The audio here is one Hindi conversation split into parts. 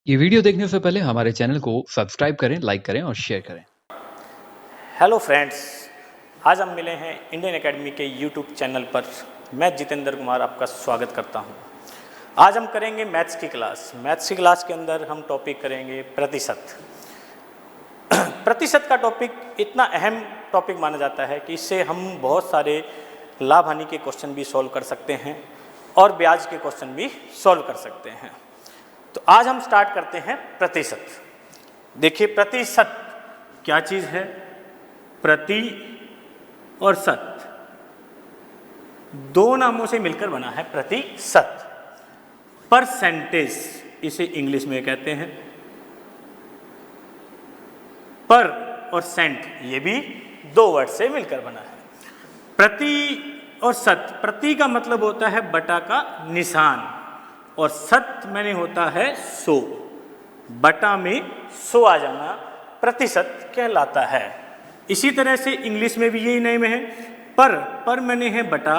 ये वीडियो देखने से पहले हमारे चैनल को सब्सक्राइब करें, लाइक करें और शेयर करें। हेलो फ्रेंड्स, आज हम मिले हैं इंडियन एकेडमी के यूट्यूब चैनल पर। मैं जितेंद्र कुमार आपका स्वागत करता हूं। आज हम करेंगे मैथ्स की क्लास। मैथ्स की क्लास के अंदर हम टॉपिक करेंगे प्रतिशत। प्रतिशत का टॉपिक इतना अहम टॉपिक माना जाता है कि इससे हम बहुत सारे लाभ हानि के क्वेश्चन भी सॉल्व कर सकते हैं और ब्याज के क्वेश्चन भी सॉल्व कर सकते हैं। तो आज हम स्टार्ट करते हैं प्रतिशत। देखिए, प्रतिशत क्या चीज़ है? प्रति और शत दो नामों से मिलकर बना है प्रतिशत। परसेंटेज इसे इंग्लिश में कहते हैं। पर और सेंट ये भी दो वर्ड से मिलकर बना है। प्रति और शत, प्रति का मतलब होता है बटा का निशान और शत मैंने होता है 100। बटा में 100 आ जाना प्रतिशत कहलाता है। इसी तरह से इंग्लिश में भी यही नेम है। पर मैंने है बटा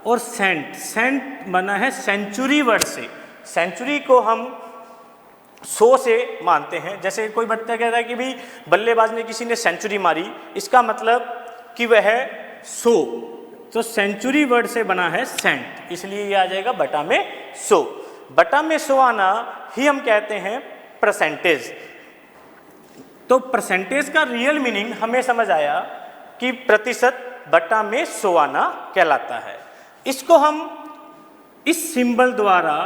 और सेंट, सेंट बना है सेंचुरी वर्ड से। सेंचुरी को हम 100 से मानते हैं। जैसे कोई बच्चा कहता है कि भाई बल्लेबाज ने किसी ने सेंचुरी मारी, इसका मतलब कि वह 100, तो सेंचुरी वर्ड से बना है सेंट, इसलिए ये आ जाएगा बटा में 100। बटा में 100 आना ही हम कहते हैं परसेंटेज। तो परसेंटेज का रियल मीनिंग हमें समझ आया कि प्रतिशत बटा में 100 आना कहलाता है। इसको हम इस सिंबल द्वारा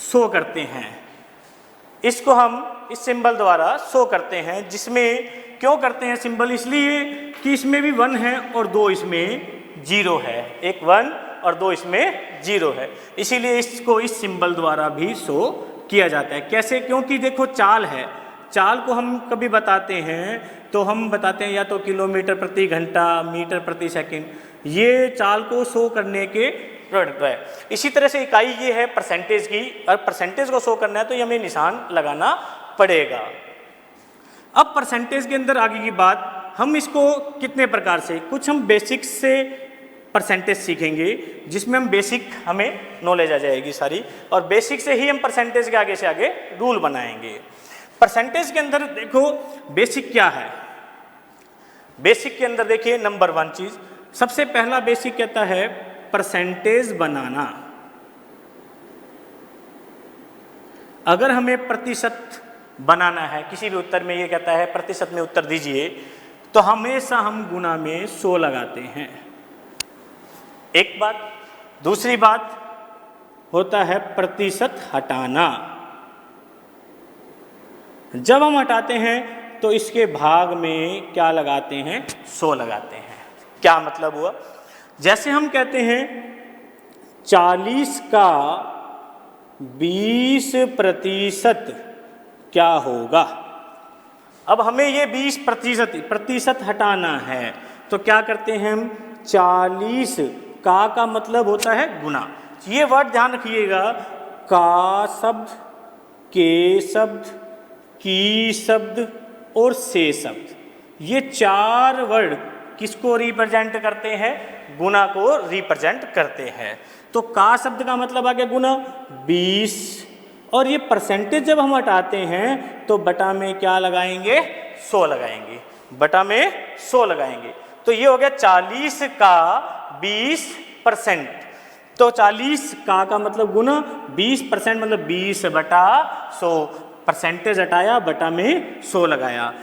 शो करते हैं। इसको हम इस सिंबल द्वारा शो करते हैं। जिसमें क्यों करते हैं सिंबल? इसलिए कि इसमें भी 1 है और 2 इसमें 0 है। एक 1 और 2 इसमें 0 है, इसीलिए इसको इस सिंबल द्वारा भी शो किया जाता है। कैसे? क्योंकि देखो चाल है, चाल को हम कभी बताते हैं तो हम बताते हैं या तो किलोमीटर प्रति घंटा, मीटर प्रति सेकंड, ये चाल को शो करने के प्रोडक्ट है। इसी तरह से इकाई ये है परसेंटेज की, और परसेंटेज को शो करना है तो ये हमें निशान लगाना पड़ेगा। अब परसेंटेज के अंदर आगे की बात, हम इसको कितने प्रकार से, कुछ हम बेसिक्स से परसेंटेज सीखेंगे जिसमें हम बेसिक हमें नॉलेज आ जाएगी सारी, और बेसिक से ही हम परसेंटेज के आगे से आगे रूल बनाएंगे। परसेंटेज के अंदर देखो बेसिक क्या है। बेसिक के अंदर देखिए नंबर 1 चीज, सबसे पहला बेसिक कहता है परसेंटेज बनाना। अगर हमें प्रतिशत बनाना है, किसी भी उत्तर में ये कहता है प्रतिशत में उत्तर दीजिए, तो हमेशा हम गुना में 100 लगाते हैं। एक बात। दूसरी बात होता है प्रतिशत हटाना। जब हम हटाते हैं तो इसके भाग में क्या लगाते हैं? 100 लगाते हैं। क्या मतलब हुआ? जैसे हम कहते हैं 40 का 20% क्या होगा? अब हमें ये 20% हटाना है तो क्या करते हैं हम? 40 का मतलब होता है गुना। ये वर्ड ध्यान रखिएगा, का शब्द, के शब्द, की शब्द और से शब्द, ये 4 वर्ड किसको रिप्रेजेंट करते हैं? गुना को रिप्रेजेंट करते हैं। तो का शब्द का मतलब आ गया गुना 20, और ये परसेंटेज जब हम हटाते हैं तो बटा में क्या लगाएंगे? 100 लगाएंगे। बटा में 100 लगाएंगे तो ये हो गया 40 का 20%। तो 40 का मतलब गुना, 20% मतलब 20 बटा 100। परसेंटेज हटाया, बटा में 100 लगाया।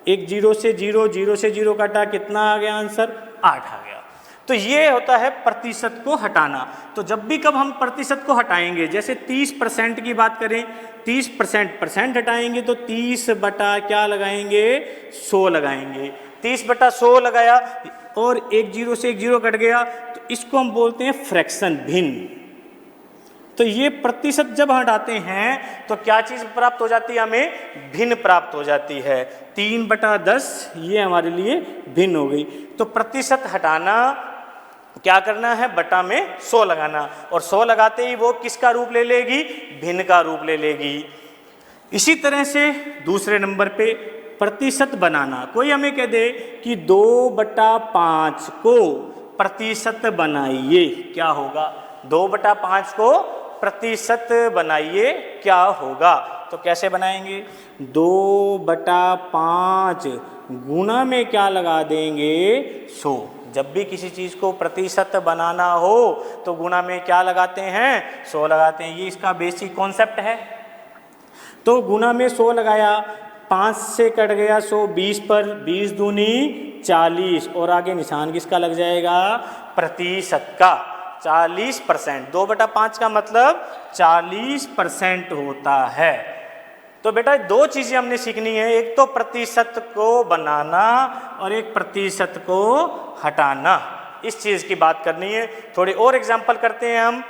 एक 0 से 0, 0 से 0 काटा, कितना आ गया आंसर? 8 आ गया। तो ये होता है प्रतिशत को हटाना। तो जब भी कब हम प्रतिशत को हटाएंगे, जैसे 30% की बात करें, 30% हटाएंगे तो 30 बटा क्या लगाएंगे? 100 लगाएंगे। 30 बटा 100 लगाया और एक 0 से एक 0 कट गया, तो इसको हम बोलते हैं फ्रैक्शन, भिन्न। तो ये प्रतिशत जब हटाते हैं तो क्या चीज प्राप्त हो जाती है? हमें भिन्न प्राप्त हो जाती है। 3/10 ये हमारे लिए भिन्न हो गई। तो प्रतिशत हटाना क्या करना है? बटा में 100 लगाना, और 100 लगाते ही वो किसका रूप ले लेगी? भिन्न का रूप ले लेगी। इसी तरह से दूसरे नंबर पे प्रतिशत बनाना। कोई हमें कह दे कि 2/5 को प्रतिशत बनाइए, क्या होगा? 2/5 को प्रतिशत बनाइए क्या होगा। तो कैसे बनाएंगे, 2/5 गुना में क्या लगा देंगे, 100। जब भी किसी चीज़ को प्रतिशत बनाना हो तो गुना में क्या लगाते हैं, 100 लगाते हैं। ये इसका बेसिक कॉन्सेप्ट है। तो गुना में 100 लगाया, 5 से कट गया 100, 20 पर 20 दूनी 40 और आगे निशान किसका लग जाएगा, प्रतिशत का, 40%। 2/5 का मतलब 40% होता है। तो बेटा दो चीज़ें हमने सीखनी है, एक तो प्रतिशत को बनाना और एक प्रतिशत को हटाना। इस चीज़ की बात करनी है। थोड़ी और एग्जाम्पल करते हैं हम।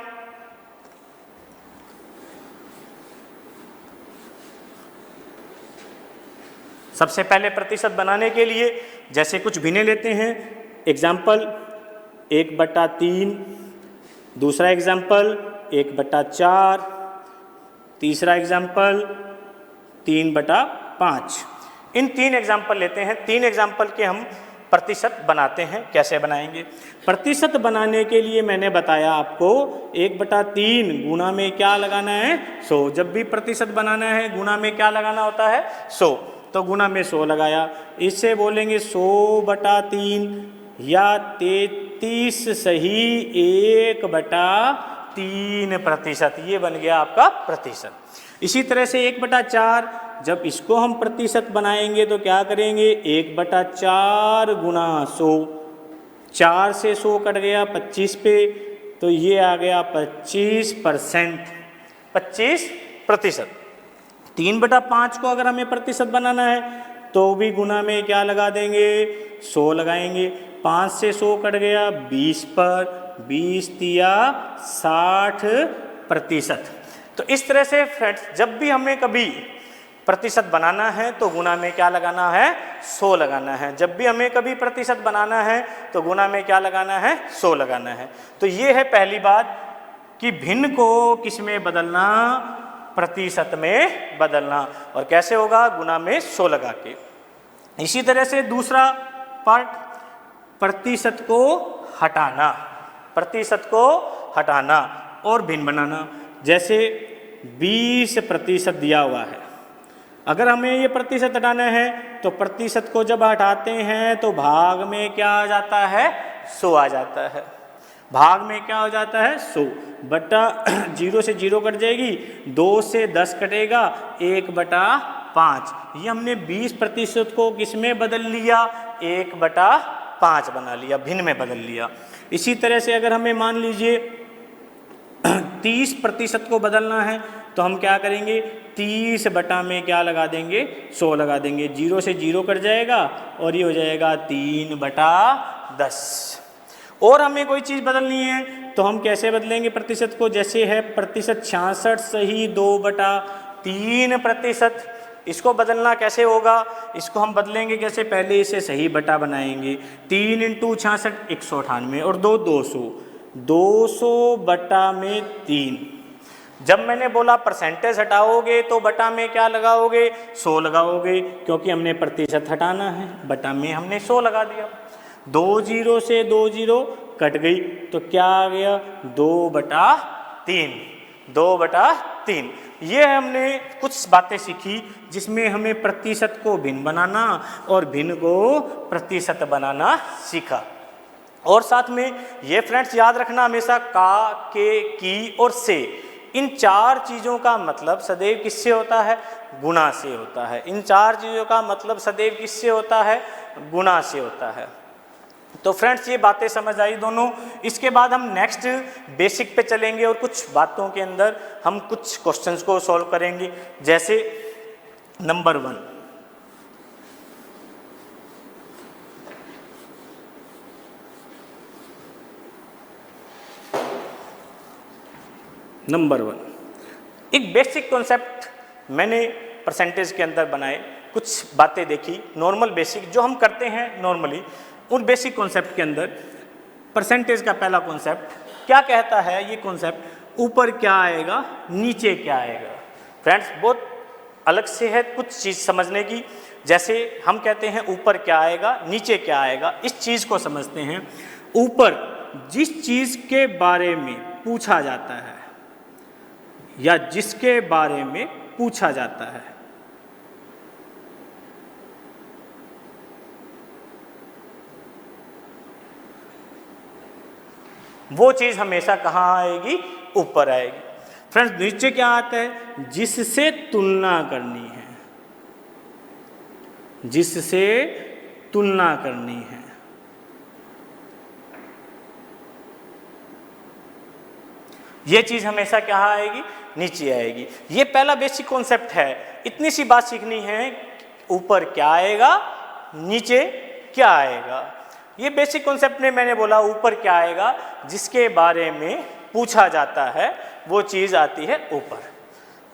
सबसे पहले प्रतिशत बनाने के लिए जैसे कुछ भिन्ने लेते हैं। एग्जाम्पल 1/3, दूसरा एग्जाम्पल 1/4, तीसरा एग्जाम्पल 3/5। इन 3 एग्जाम्पल लेते हैं। 3 एग्जाम्पल के हम प्रतिशत बनाते हैं। कैसे बनाएंगे, प्रतिशत बनाने के लिए मैंने बताया आपको 1/3 गुना में क्या लगाना है, 100। जब भी प्रतिशत बनाना है गुना में क्या लगाना होता है, 100। तो गुना में 100 लगाया, इससे बोलेंगे 100/3 या 33 सही 1/3 प्रतिशत। ये बन गया आपका प्रतिशत। इसी तरह से 1/4, जब इसको हम प्रतिशत बनाएंगे तो क्या करेंगे, 1/4 गुना 100, 4 से 100 कट गया 25 पे, तो ये आ गया 25%, 25%। 3/5 को अगर हमें प्रतिशत बनाना है तो भी गुना में क्या लगा देंगे, 100 लगाएंगे। 5 से 100 कट गया 20 पर, 20 तिया 60%। तो इस तरह से फ्रेंड्स जब भी हमें कभी प्रतिशत बनाना है तो गुना में क्या लगाना है, 100 लगाना है। जब भी हमें कभी प्रतिशत बनाना है तो गुना में क्या लगाना है, 100 लगाना है। तो ये है पहली बात कि भिन्न को किस में बदलना, प्रतिशत में बदलना। और कैसे होगा, गुना में 100 लगा के। इसी तरह से दूसरा पार्ट, प्रतिशत को हटाना, प्रतिशत को हटाना और भिन्न बनाना। जैसे 20% दिया हुआ है, अगर हमें ये प्रतिशत हटाना है तो प्रतिशत को जब हटाते हैं तो भाग में क्या आ जाता है, 100 आ जाता है। भाग में क्या हो जाता है, 100 बटा 0 से 0 कट जाएगी, 2 से 10 कटेगा, 1/5। ये हमने 20% को किस में बदल लिया, 1/5 बना लिया, भिन्न में बदल लिया। इसी तरह से अगर हमें मान लीजिए 30% को बदलना है तो हम क्या करेंगे, 30 बटा में क्या लगा देंगे, 100 लगा देंगे। 0 से 0 कट जाएगा और ये हो जाएगा 3/10। और हमें कोई चीज़ बदलनी है तो हम कैसे बदलेंगे प्रतिशत को, जैसे है प्रतिशत 66 सही 2/3%। इसको बदलना कैसे होगा, इसको हम बदलेंगे कैसे, पहले इसे सही बटा बनाएंगे। 3 × 66 198 और 2 200, 200 बटा में 3। जब मैंने बोला परसेंटेज हटाओगे तो बटा में क्या लगाओगे, 100 लगाओगे, क्योंकि हमने प्रतिशत हटाना है। बटा में हमने 100 लगा दिया। 2 0 से 2 0 कट गई तो क्या आ गया, 2/3, 2/3। ये हमने कुछ बातें सीखी जिसमें हमें प्रतिशत को भिन्न बनाना और भिन्न को प्रतिशत बनाना सीखा। और साथ में ये फ्रेंड्स याद रखना हमेशा का, के, की और से, इन 4 चीज़ों का मतलब सदैव किससे होता है, गुना से होता है। इन 4 चीज़ों का मतलब सदैव किससे होता है, गुना से होता है। तो फ्रेंड्स ये बातें समझ आई दोनों। इसके बाद हम नेक्स्ट बेसिक पे चलेंगे और कुछ बातों के अंदर हम कुछ क्वेश्चंस को सॉल्व करेंगे। जैसे नंबर 1, एक बेसिक कॉन्सेप्ट मैंने परसेंटेज के अंदर बनाए, कुछ बातें देखी नॉर्मल बेसिक जो हम करते हैं नॉर्मली, उन बेसिक कॉन्सेप्ट के अंदर परसेंटेज का पहला कॉन्सेप्ट क्या कहता है। ये कॉन्सेप्ट ऊपर क्या आएगा, नीचे क्या आएगा। फ्रेंड्स बहुत अलग से है कुछ चीज़ समझने की। जैसे हम कहते हैं ऊपर क्या आएगा, नीचे क्या आएगा, इस चीज़ को समझते हैं। ऊपर जिस चीज़ के बारे में पूछा जाता है या जिसके बारे में पूछा जाता है। वो चीज हमेशा कहाँ आएगी? ऊपर आएगी। फ्रेंड्स, नीचे क्या आता है? जिससे तुलना करनी है, जिससे तुलना करनी है। ये चीज हमेशा क्या आएगी? नीचे आएगी। ये पहला बेसिक कॉन्सेप्ट है। इतनी सी बात सीखनी है, ऊपर क्या आएगा, नीचे क्या आएगा। ये बेसिक कॉन्सेप्ट में मैंने बोला ऊपर क्या आएगा, जिसके बारे में पूछा जाता है वो चीज आती है ऊपर।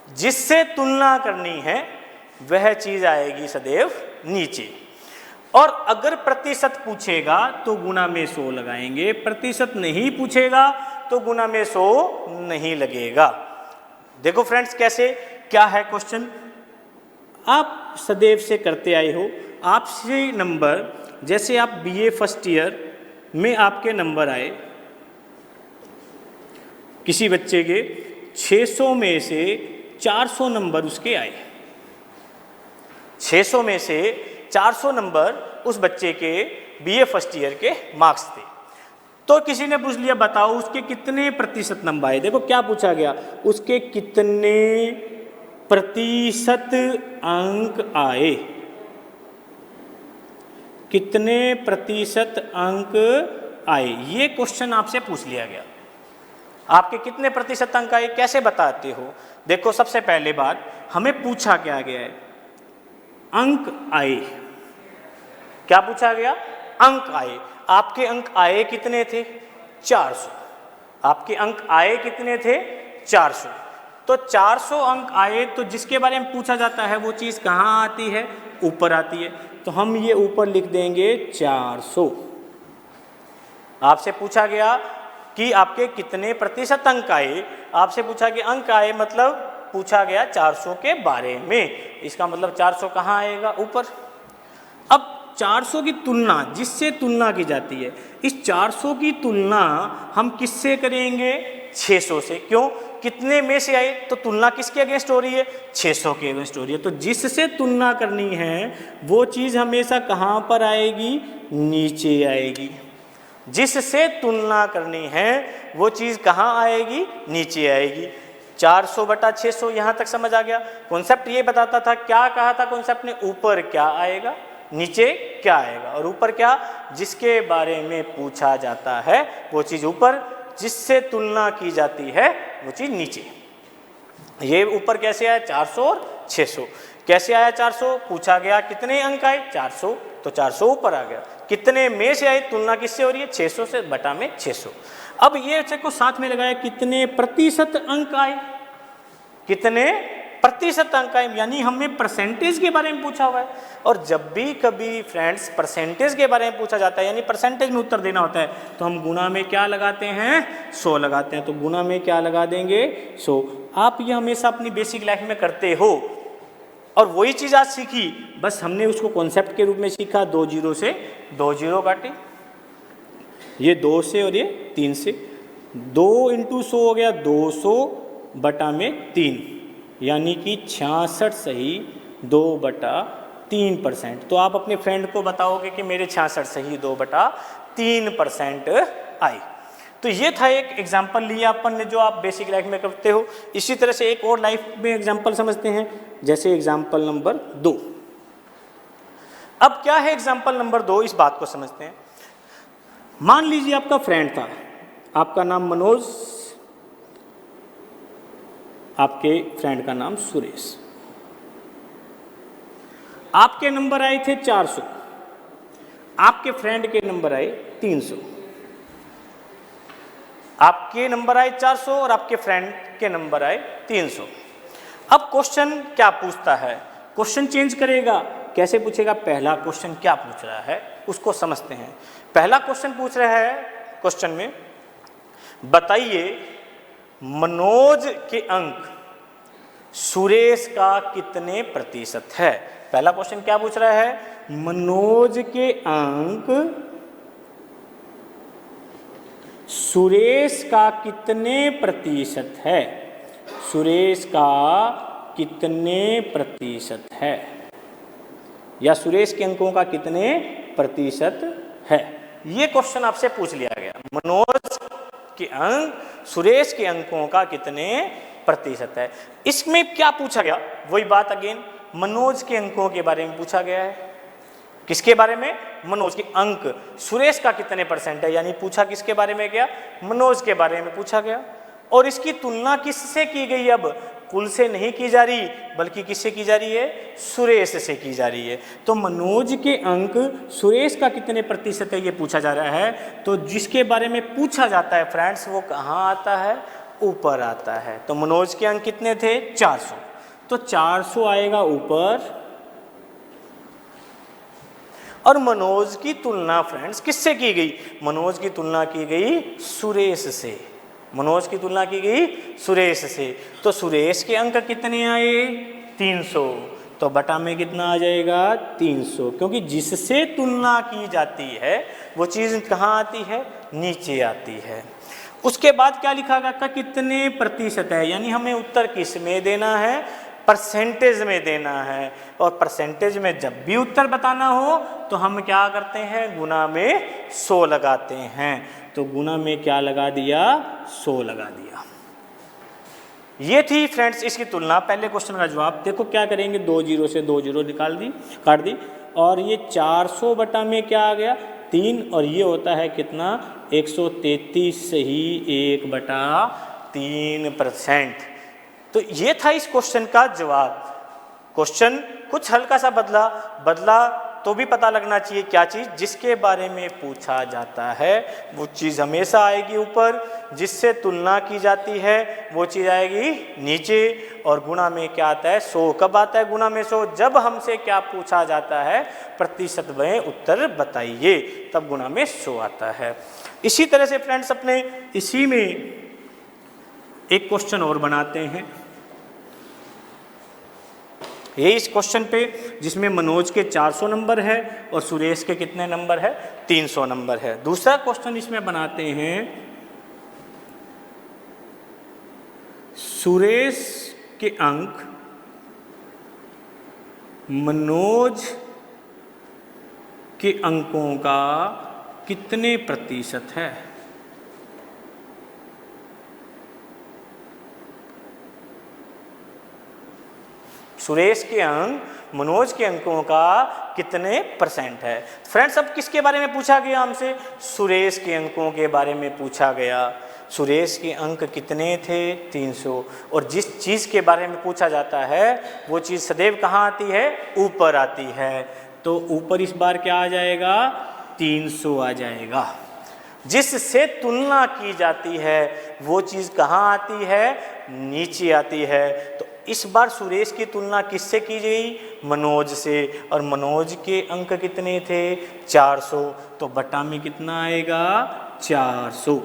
जिससे तुलना करनी है वह चीज आएगी सदैव नीचे। और अगर प्रतिशत पूछेगा तो गुना में 100 लगाएंगे, प्रतिशत नहीं पूछेगा तो गुना में 100 नहीं लगेगा। देखो फ्रेंड्स कैसे, क्या है क्वेश्चन, आप सदैव से करते आए हो। आपसे नंबर, जैसे आप बीए फर्स्ट ईयर में आपके नंबर आए, किसी बच्चे के 600 में से 400 नंबर उसके आए, 600 में से 400 नंबर उस बच्चे के बीए फर्स्ट ईयर के मार्क्स थे। तो किसी ने पूछ लिया बताओ उसके कितने प्रतिशत नंबर आए। देखो क्या पूछा गया, उसके कितने प्रतिशत अंक आए, कितने प्रतिशत अंक आए, ये क्वेश्चन आपसे पूछ लिया गया। आपके कितने प्रतिशत अंक आए, कैसे बताते हो? देखो सबसे पहले बात, हमें पूछा क्या गया है, अंक आए। क्या पूछा गया? अंक आए। आपके अंक आए कितने थे? 400। आपके अंक आए कितने थे? 400। तो 400 अंक आए, तो जिसके बारे में पूछा जाता है वो चीज कहाँ आती है? ऊपर आती है। तो हम ये ऊपर लिख देंगे 400। आपसे पूछा गया कि आपके कितने प्रतिशत अंक आए, आपसे पूछा कि अंक आए, मतलब पूछा गया 400 के बारे में। इसका मतलब 400 कहाँ आएगा? ऊपर। अब 400 की तुलना, जिससे तुलना की जाती है, इस 400 की तुलना हम किससे करेंगे? 600 से। क्यों? कितने में से आए, तो तुलना किसके अगेंस्ट हो रही है? 600 के अगेंस्ट हो रही है। तो जिससे तुलना करनी है वो चीज हमेशा कहाँ पर आएगी? नीचे आएगी। जिससे तुलना करनी है वो चीज कहाँ आएगी? नीचे आएगी। 400 बटा 600, यहाँ तक समझ आ गया। कॉन्सेप्ट ये बताता था, क्या कहा था कॉन्सेप्ट ने? ऊपर क्या आएगा, नीचे क्या आएगा। और ऊपर क्या? जिसके बारे में पूछा जाता है वो चीज ऊपर, जिससे तुलना की जाती है वो चीज नीचे। ये ऊपर कैसे आया? 400 और 600। कैसे आया 400? पूछा गया कितने अंक आए? 400, तो 400 ऊपर आ गया। कितने में से आए? तुलना किससे हो रही है? 600 से, बटा में 600। अब ये को साथ में लगाया, कितने प्रतिशत अंक आए, कितने प्रतिशत अंक आए, यानी हमें परसेंटेज के बारे में पूछा हुआ है। और जब भी कभी फ्रेंड्स परसेंटेज के बारे में पूछा जाता है, यानी परसेंटेज में उत्तर देना होता है, तो हम गुना में क्या लगाते हैं? 100 लगाते हैं। तो गुना में क्या लगा देंगे? 100। आप ये हमेशा अपनी बेसिक लाइफ में करते हो, और वही चीज आज सीखी, बस हमने उसको कॉन्सेप्ट के रूप में सीखा। 2 जीरो से 2 जीरो काटे, ये 2 से और ये 3 से, 2 × 100 हो गया 200 बटा में 3, यानी कि 66 सही 2/3%। तो आप अपने फ्रेंड को बताओगे कि मेरे 66 सही 2/3% आई। तो ये था एक एग्जाम्पल लिया अपन ने, जो आप बेसिक लाइफ में करते हो। इसी तरह से एक और लाइफ में एग्जाम्पल समझते हैं, जैसे एग्जाम्पल नंबर 2। अब क्या है एग्जाम्पल नंबर 2, इस बात को समझते हैं। मान लीजिए आपका फ्रेंड था, आपका नाम मनोज, आपके फ्रेंड का नाम सुरेश। आपके नंबर आए थे 400, आपके फ्रेंड के नंबर आए 300। आपके नंबर आए 400 और आपके फ्रेंड के नंबर आए 300। अब क्वेश्चन क्या पूछता है? क्वेश्चन चेंज करेगा। कैसे पूछेगा? पहला क्वेश्चन क्या पूछ रहा है उसको समझते हैं। पहला क्वेश्चन पूछ रहा है, क्वेश्चन में बताइए मनोज के अंक सुरेश का कितने प्रतिशत है। पहला क्वेश्चन क्या पूछ रहा है? मनोज के अंक सुरेश का कितने प्रतिशत है। सुरेश का कितने प्रतिशत है, या सुरेश के अंकों का कितने प्रतिशत है। ये क्वेश्चन आपसे पूछ लिया गया, मनोज के अंक सुरेश के अंकों का कितने प्रतिशत है। इसमें क्या पूछा गया, वही बात अगेन, मनोज के अंकों के बारे में पूछा गया है। किसके बारे में, मनोज के अंक, सुरेश का कितने परसेंट है, यानी पूछा किसके बारे में गया, मनोज के बारे में पूछा गया। और इसकी तुलना किससे की गई, अब कुल से नहीं की जा रही बल्कि किससे की जा रही है, सुरेश से की जा रही है। तो मनोज के अंक सुरेश का कितने प्रतिशत है ये पूछा जा रहा है। तो जिसके बारे में पूछा जाता है फ्रेंड्स वो कहाँ आता है, ऊपर आता है। तो मनोज के अंक कितने थे, 400, तो 400 आएगा ऊपर। और मनोज की तुलना फ्रेंड्स किससे की गई, मनोज की तुलना की गई सुरेश से, मनोज की तुलना की गई सुरेश से। तो सुरेश के अंक कितने आए, 300, तो बटा में कितना आ जाएगा, 300, क्योंकि जिससे तुलना की जाती है वो चीज़ कहाँ आती है, नीचे आती है। उसके बाद क्या लिखा गया, कितने प्रतिशत है, यानी हमें उत्तर किस में देना है, परसेंटेज में देना है। और परसेंटेज में जब भी उत्तर बताना हो तो हम क्या करते हैं, गुना में 100 लगाते हैं। तो गुना में क्या लगा दिया, 100 लगा दिया। ये थी फ्रेंड्स इसकी तुलना। पहले क्वेश्चन का जवाब देखो क्या करेंगे, 2 जीरो से 2 जीरो निकाल दी, काट दी, और ये 400 बटा में क्या आ गया, 3, और ये होता है कितना, 133 ही 1/3%। तो ये था इस क्वेश्चन का जवाब। क्वेश्चन कुछ हल्का सा बदला तो भी पता लगना चाहिए क्या चीज़, जिसके बारे में पूछा जाता है वो चीज़ हमेशा आएगी ऊपर, जिससे तुलना की जाती है वो चीज़ आएगी नीचे। और गुणा में क्या आता है, 100। कब आता है गुणा में 100, जब हमसे क्या पूछा जाता है, प्रतिशत में उत्तर बताइए, तब गुणा में 100 आता है। इसी तरह से फ्रेंड्स अपने इसी में एक क्वेश्चन और बनाते हैं, ये इस क्वेश्चन पे जिसमें मनोज के 400 नंबर है और सुरेश के कितने नंबर है, 300 नंबर है। दूसरा क्वेश्चन इसमें बनाते हैं, सुरेश के अंक मनोज के अंकों का कितने प्रतिशत है। सुरेश के अंक मनोज के अंकों का कितने परसेंट है। फ्रेंड्स अब किसके बारे में पूछा गया हमसे, सुरेश के अंकों के बारे में पूछा गया। सुरेश के अंक कितने थे, 300। और जिस चीज़ के बारे में पूछा जाता है वो चीज़ सदैव कहाँ आती है, ऊपर आती है। तो ऊपर इस बार क्या आ जाएगा, 300 आ जाएगा। जिससे तुलना की जाती है वो चीज़ कहाँ आती है, नीचे आती है। तो इस बार सुरेश की तुलना किससे की गई, मनोज से, और मनोज के अंक कितने थे, 400, तो बटा में कितना आएगा, 400।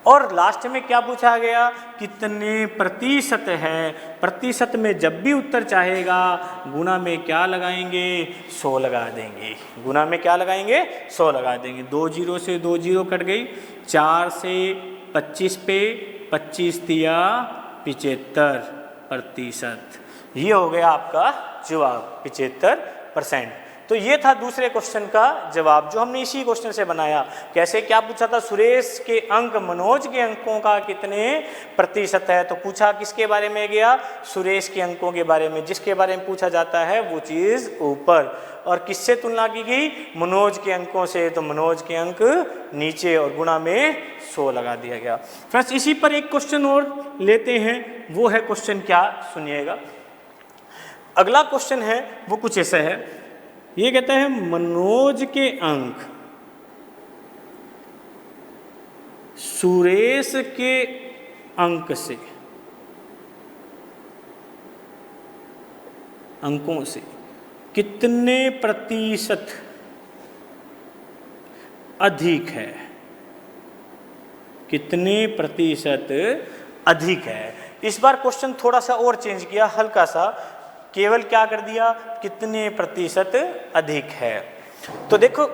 और लास्ट में क्या पूछा गया, कितने प्रतिशत है। प्रतिशत में जब भी उत्तर चाहेगा गुना में क्या लगाएंगे, 100 लगा देंगे। गुना में क्या लगाएंगे, 100 लगा देंगे। 2 जीरो से 2 जीरो कट गई, 4 से 25 पे 25 दिया 75%। ये हो गया आपका जवाब, 75%। तो ये था दूसरे क्वेश्चन का जवाब जो हमने इसी क्वेश्चन से बनाया। कैसे, क्या पूछा था, सुरेश के अंक मनोज के अंकों का कितने प्रतिशत है। तो पूछा किसके बारे में गया, सुरेश के अंकों के बारे में। जिसके बारे में पूछा जाता है वो चीज़ ऊपर। और किससे तुलना की गई, मनोज के अंकों से, तो मनोज के अंक नीचे और गुणा में 100 लगा दिया गया। फ्रेंड्स इसी पर एक क्वेश्चन और लेते हैं, वो है क्वेश्चन क्या, सुनिएगा। अगला क्वेश्चन है वो कुछ ऐसा है, ये कहता है मनोज के अंक सुरेश के अंक से, अंकों से कितने प्रतिशत अधिक है, कितने प्रतिशत अधिक है। इस बार क्वेश्चन थोड़ा सा और चेंज किया, हल्का सा, केवल क्या कर दिया, कितने प्रतिशत अधिक है। तो देखो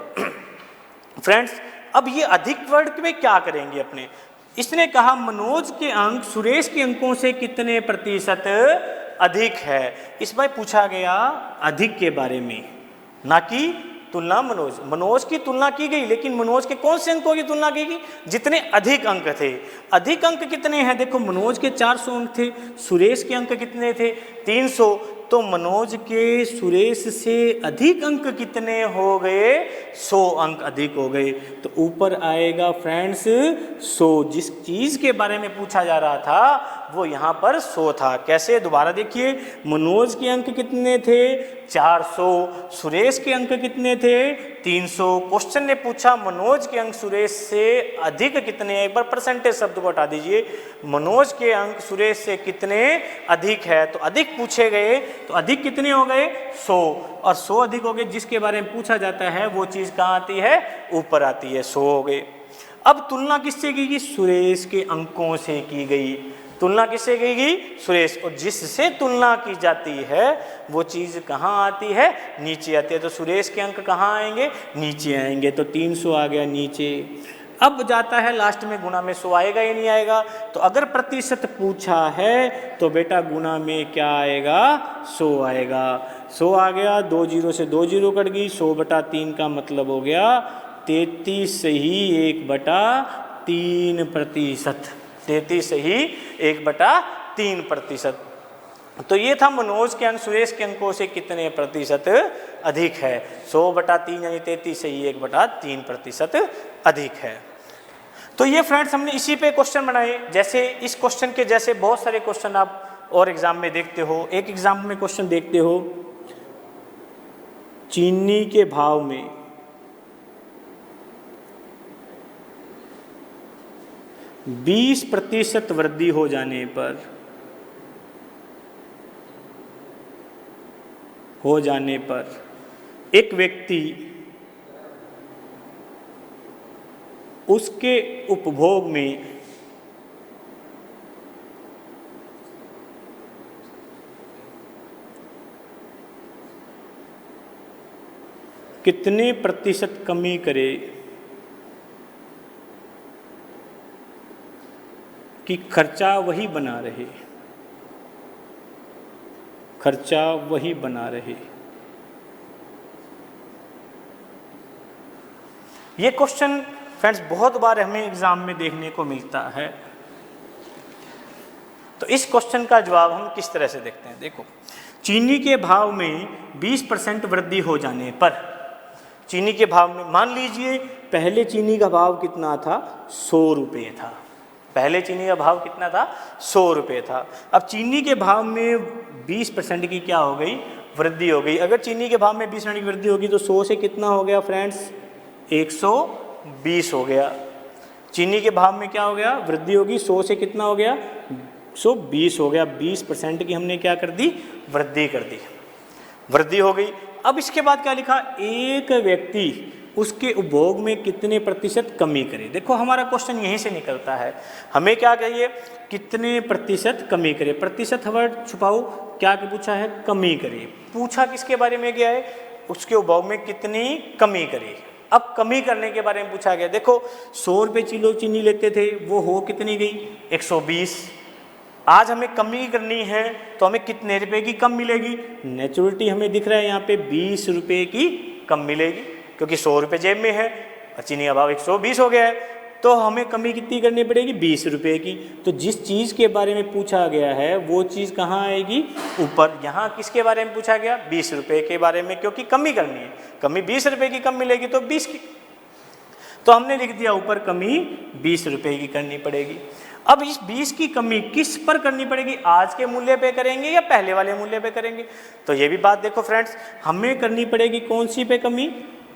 फ्रेंड्स, अब ये अधिक वर्ड में क्या करेंगे अपने, इसने कहा मनोज के अंक सुरेश के अंकों से कितने प्रतिशत अधिक है। इस बार पूछा गया अधिक के बारे में, ना कि तुलना मनोज की तुलना की गई, लेकिन मनोज के कौन से अंकों की तुलना की गई, जितने अधिक अंक थे। अधिक अंक कितने हैं, देखो मनोज के 400 अंक थे, सुरेश के अंक कितने थे 300, तो मनोज के सुरेश से अधिक अंक कितने हो गए 100 अंक अधिक हो गए। तो ऊपर आएगा फ्रेंड्स 100, जिस चीज के बारे में पूछा जा रहा था वो यहाँ पर 100 था। कैसे, दोबारा देखिए, मनोज के अंक कितने थे 400, सुरेश के अंक कितने थे 300। क्वेश्चन ने पूछा मनोज के अंक सुरेश से अधिक कितने, एक बार परसेंटेज शब्द को हटा दीजिए, मनोज के अंक सुरेश से कितने अधिक है, तो अधिक पूछे गए, तो अधिक कितने हो गए 100, और 100 अधिक हो गए। जिसके बारे में पूछा जाता है वो चीज कहाँ आती है, ऊपर आती है, 100 हो गए। अब तुलना किससे की गई, सुरेश के अंकों से की गई। तुलना किससे की गई, सुरेश, और जिससे तुलना की जाती है वो चीज कहाँ आती है, नीचे आती है। तो सुरेश के अंक कहाँ आएंगे, नीचे आएंगे, तो 300 आ गया नीचे। अब जाता है लास्ट में गुना में 100 आएगा या नहीं आएगा, तो अगर प्रतिशत पूछा है तो बेटा गुना में क्या आएगा 100 आएगा। 100 आ गया, 2 जीरो से 2 जीरो कट गई, 100/3 का मतलब हो गया 33 सही 1/3 प्रतिशत, 33 सही 1/3%। तो ये था मनोज के अंक सुरेश के अंकों से कितने प्रतिशत अधिक है, 100/3 यानी 33 सही 1/3% अधिक है। तो ये फ्रेंड्स हमने इसी पे क्वेश्चन बनाए। जैसे इस क्वेश्चन के जैसे बहुत सारे क्वेश्चन आप और एग्जाम में देखते हो। एक एग्जाम में क्वेश्चन देखते हो, चीनी के भाव में 20% वृद्धि हो जाने पर एक व्यक्ति उसके उपभोग में कितने प्रतिशत कमी करे कि खर्चा वही बना रहे, खर्चा वही बना रहे। ये क्वेश्चन फ्रेंड्स बहुत बार हमें एग्जाम में देखने को मिलता है। तो इस क्वेश्चन का जवाब हम किस तरह से देखते हैं, देखो, चीनी के भाव में 20% वृद्धि हो जाने पर, चीनी के भाव में मान लीजिए पहले चीनी का भाव कितना था 100 रुपये था, पहले चीनी का भाव कितना था 100 रुपये था। अब चीनी के भाव में 20% की क्या हो गई, वृद्धि हो गई। अगर चीनी के भाव में 20% की वृद्धि होगी तो 100 से कितना हो गया फ्रेंड्स 120 हो गया। चीनी के भाव में क्या हो गया, वृद्धि होगी, 100 से कितना हो गया 120 हो गया। 20% की हमने क्या कर दी, वृद्धि कर दी, वृद्धि हो गई। अब इसके बाद क्या लिखा, एक व्यक्ति उसके उपभोग में कितने प्रतिशत कमी करे। देखो हमारा क्वेश्चन यहीं से निकलता है, हमें क्या कहिए, कितने प्रतिशत कमी करे। प्रतिशत वर्ड छुपाओ, क्या पूछा है, कमी करे। पूछा किसके बारे में गया है, उसके उपभोग में कितनी कमी करे। अब कमी करने के बारे में पूछा गया। देखो 100 रुपये किलो चीनी लेते थे, वो हो कितनी गई 120। आज हमें कमी करनी है तो हमें कितने रुपए की कम मिलेगी, नेचुरलिटी हमें दिख रहा है यहाँ पे 20 रुपये की कम मिलेगी, क्योंकि 100 रुपये जेब में है और चीनी का भाव 120 हो गया है, तो हमें कमी कितनी करनी पड़ेगी 20 रुपये की। तो जिस चीज़ के बारे में पूछा गया है वो चीज़ कहाँ आएगी, ऊपर। यहाँ किसके बारे में पूछा गया, 20 रुपये के बारे में, क्योंकि कमी करनी है, कमी 20 रुपये की कम मिलेगी तो 20 की, तो हमने लिख दिया ऊपर कमी 20 रुपये की करनी पड़ेगी। अब इस 20 की कमी किस पर करनी पड़ेगी, आज के मूल्य पे करेंगे या पहले वाले मूल्य पे करेंगे। तो ये भी बात देखो फ्रेंड्स, हमें करनी पड़ेगी कौन सी पे कमी,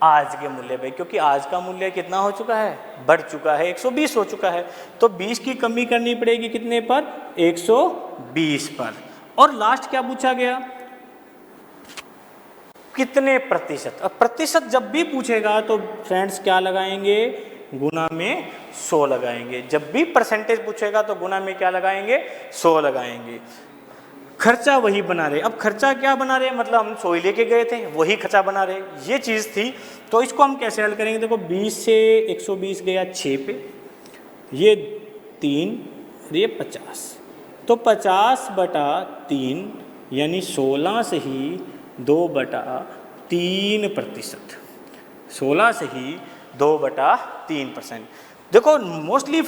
आज के मूल्य पे, क्योंकि आज का मूल्य कितना हो चुका है, बढ़ चुका है, 120 हो चुका है। तो 20 की कमी करनी पड़ेगी कितने पर, 120 पर। और लास्ट क्या पूछा गया, कितने प्रतिशत। अब प्रतिशत जब भी पूछेगा तो फ्रेंड्स क्या लगाएंगे, गुना में 100 लगाएंगे। जब भी परसेंटेज पूछेगा तो गुना में क्या लगाएंगे, 100 लगाएंगे। खर्चा वही बना रहे। अब खर्चा क्या बना रहे, मतलब हम 100 लेके गए थे वही खर्चा बना रहे, ये चीज़ थी। तो इसको हम कैसे हल करेंगे, देखो 20 से 120 गया 6 पे, ये 3 और ये 50, तो 50/3 यानी 16 से ही 2/3%। 16 से ही 2/3%। देखो मोस्टली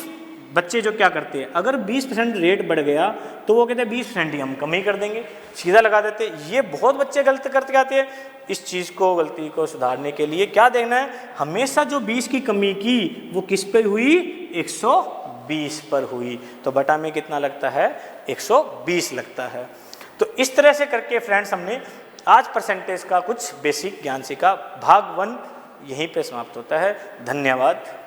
बच्चे जो क्या करते हैं, अगर 20% रेट बढ़ गया तो वो कहते हैं 20% ही हम कम ही कर देंगे, सीधा लगा देते हैं। ये बहुत बच्चे गलत करते आते हैं। इस चीज़ को, गलती को सुधारने के लिए क्या देखना है, हमेशा जो 20 की कमी की वो किस पे हुई, 120 पर हुई, तो बटा में कितना लगता है, 120 लगता है। तो इस तरह से करके फ्रेंड्स हमने आज परसेंटेज का कुछ बेसिक ज्ञान सीखा। भाग 1 यहीं पे समाप्त होता है। धन्यवाद।